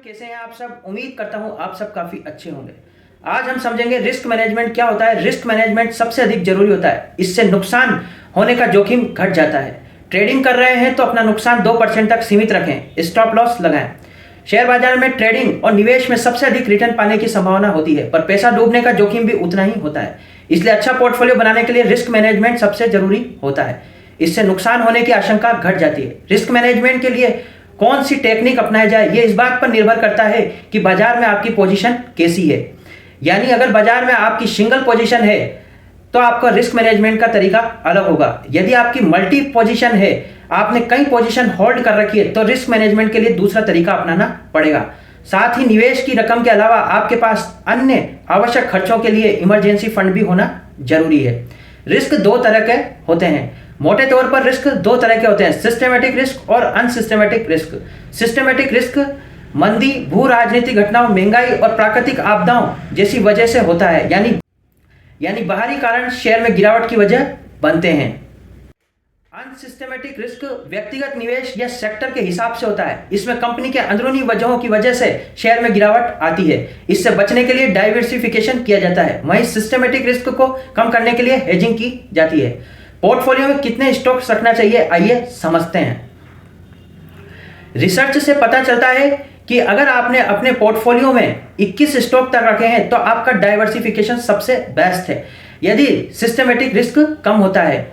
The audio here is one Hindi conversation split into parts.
कैसे हैं आप सब। उम्मीद करता हूं आप सब काफी अच्छे होंगे। आज हम समझेंगे रिस्क मैनेजमेंट क्या होता है। रिस्क मैनेजमेंट सबसे अधिक जरूरी होता है, इससे नुकसान होने का जोखिम घट जाता है। ट्रेडिंग कर रहे हैं तो अपना नुकसान 2% तक सीमित रखें, स्टॉप लॉस लगाएं। शेयर बाजार में ट्रेडिंग और निवेश में सबसे अधिक रिटर्न पाने की संभावना होती है, पर पैसा डूबने का जोखिम भी उतना ही होता है। इसलिए अच्छा पोर्टफोलियो बनाने के लिए रिस्क मैनेजमेंट सबसे जरूरी होता है, इससे नुकसान होने की आशंका घट जाती है। रिस्क मैनेजमेंट के लिए कौन सी टेक्निक अपनाई जाए, ये इस बात पर निर्भर करता है कि बाजार में आपकी पोजीशन कैसी है। यानी अगर बाजार में आपकी सिंगल पोजीशन है तो आपका रिस्क मैनेजमेंट का तरीका अलग होगा। यदि आपकी मल्टी पोजीशन है, आपने कई पोजीशन होल्ड कर रखी है, तो रिस्क मैनेजमेंट के लिए दूसरा तरीका अपनाना पड़ेगा। साथ ही निवेश की रकम के अलावा आपके पास अन्य आवश्यक खर्चों के लिए इमरजेंसी फंड भी होना जरूरी है। रिस्क दो तरह के होते हैं। मोटे तौर पर रिस्क दो तरह के होते हैं, सिस्टमेटिक रिस्क और अनसिस्टमेटिक रिस्क। सिस्टमेटिक रिस्क मंदी, भू राजनीतिक घटनाओं, महंगाई और प्राकृतिक आपदाओं जैसी वजह से होता है, यानी बाहरी कारण शेयर में गिरावट की वजह बनते हैं। अनसिस्टमेटिक रिस्क व्यक्तिगत निवेश या सेक्टर के हिसाब से होता है। इसमें कंपनी के अंदरूनी वजहों की वजह से शेयर में गिरावट आती है, इससे बचने के लिए डाइवर्सिफिकेशन किया जाता है। वहीं सिस्टमेटिक रिस्क को कम करने के लिए हेजिंग की जाती है। पोर्टफोलियो में कितने स्टॉक्स रखना चाहिए, आइए समझते हैं। रिसर्च से पता चलता है कि अगर आपने अपने पोर्टफोलियो में 21 स्टॉक तक रखे हैं तो आपका डाइवर्सिफिकेशन सबसे बेस्ट है। यदि सिस्टमेटिक रिस्क कम होता है,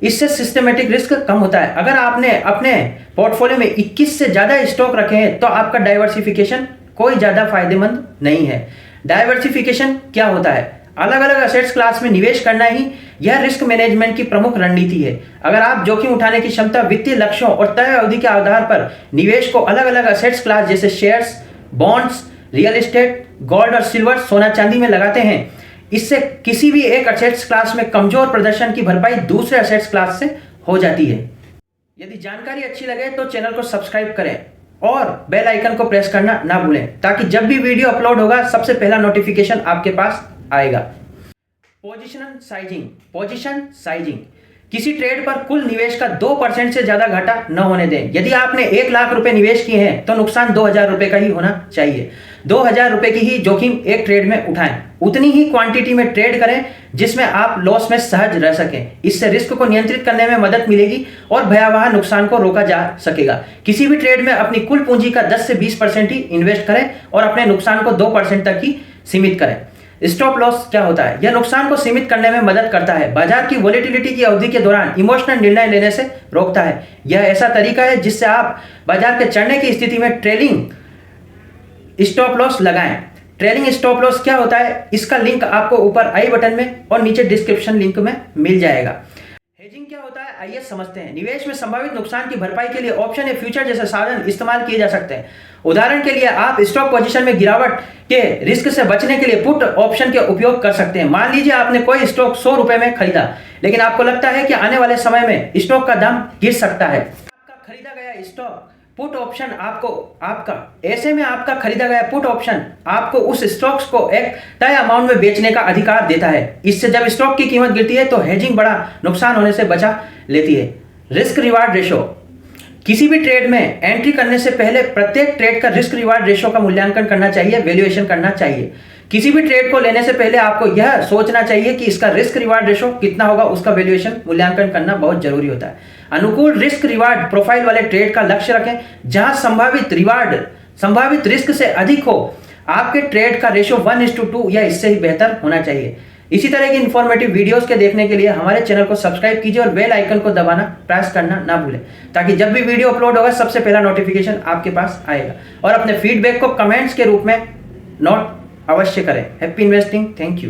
इससे सिस्टमेटिक रिस्क कम होता है। अगर आपने अपने पोर्टफोलियो में 21 से ज्यादा स्टॉक रखे हैं तो आपका डाइवर्सिफिकेशन कोई ज्यादा फायदेमंद नहीं है। डाइवर्सिफिकेशन क्या होता है? अलग अलग असेट्स क्लास में निवेश करना ही यह रिस्क मैनेजमेंट की प्रमुख रणनीति है। अगर आप जोखिम उठाने की क्षमता, वित्तीय लक्ष्यों और तय अवधि के आधार पर निवेश को अलग अलग असेट्स क्लास जैसे shares, bonds, real estate, gold और सिल्वर, सोना चांदी में लगाते हैं, इससे किसी भी एक असेट्स क्लास में कमजोर प्रदर्शन की भरपाई दूसरे असेट्स क्लास से हो जाती है। यदि जानकारी अच्छी लगे तो चैनल को सब्सक्राइब करें और बेल आइकन को प्रेस करना ना भूलें, ताकि जब भी वीडियो अपलोड होगा सबसे पहला नोटिफिकेशन आपके पास आएगा। पोजीशन साइजिंग किसी ट्रेड पर कुल निवेश का 2% से ज्यादा घाटा न होने दें। यदि आपने 1 लाख रुपए निवेश किए हैं तो नुकसान 2000 रुपए का ही होना चाहिए। 2000 रुपए की ही जोखिम एक ट्रेड में उठाएं। उतनी ही क्वांटिटी में ट्रेड करें जिसमें आप लॉस में सहज रह सकें। इससे रिस्क को नियंत्रित करने में मदद मिलेगी और भयावह नुकसान को रोका जा सकेगा। किसी भी ट्रेड में अपनी कुल पूंजी का 10 से 20% ही इन्वेस्ट करें और अपने नुकसान को 2% तक ही सीमित करें। स्टॉप लॉस क्या होता है? यह नुकसान को सीमित करने में मदद करता है। बाजार की वोलेटिलिटी की अवधि के दौरान इमोशनल निर्णय लेने से रोकता है। यह ऐसा तरीका है जिससे आप बाजार के चढ़ने की स्थिति में ट्रेलिंग स्टॉप लॉस लगाएं। ट्रेलिंग स्टॉप लॉस क्या होता है, इसका लिंक आपको ऊपर आई बटन में और नीचे डिस्क्रिप्शन लिंक में मिल जाएगा। हेजिंग क्या होता है, आइए समझते हैं। निवेश में संभावित नुकसान की भरपाई के लिए ऑप्शन या फ्यूचर जैसे साधन इस्तेमाल किए जा सकते हैं। उदाहरण के लिए आप स्टॉक पोजीशन में गिरावट के रिस्क से बचने के लिए पुट ऑप्शन के उपयोग कर सकते हैं। मान लीजिए आपने कोई स्टॉक 100 रुपए में खरीदा, लेकिन आपको लगता है कि आने वाले समय में स्टॉक का दाम गिर सकता है। आपका खरीदा गया स्टॉक पुट ऑप्शन ऐसे में आपका खरीदा गया पुट ऑप्शन आपको उस स्टॉक्स को एक तय अमाउंट में बेचने का अधिकार देता है। इससे जब स्टॉक की कीमत गिरती है तो हेजिंग बड़ा नुकसान होने से बचा लेती है। रिस्क रिवार्ड रेशो किसी भी ट्रेड में एंट्री करने से पहले प्रत्येक ट्रेड का रिस्क रिवार्ड रेशो का मूल्यांकन करना चाहिए, वैल्यूएशन करना चाहिए। किसी भी ट्रेड को लेने से पहले आपको यह सोचना चाहिए कि इसका रिस्क रिवार्ड रेशो कितना होगा, उसका वैल्यूएशन मूल्यांकन करना बहुत जरूरी होता है। अनुकूल रिस्क रिवार्ड प्रोफाइल वाले ट्रेड का लक्ष्य रखें जहां संभावित रिस्क से अधिक हो। आपके ट्रेड का रेशो 1:2 या इससे ही बेहतर होना चाहिए। इसी तरह की इंफॉर्मेटिव वीडियोस के देखने के लिए हमारे चैनल को सब्सक्राइब कीजिए और बेल आइकन को दबाना प्रेस करना ना भूलें, ताकि जब भी वीडियो अपलोड होगा सबसे पहला नोटिफिकेशन आपके पास आएगा। और अपने फीडबैक को कमेंट्स के रूप में नोट अवश्य करें। Happy investing, thank you.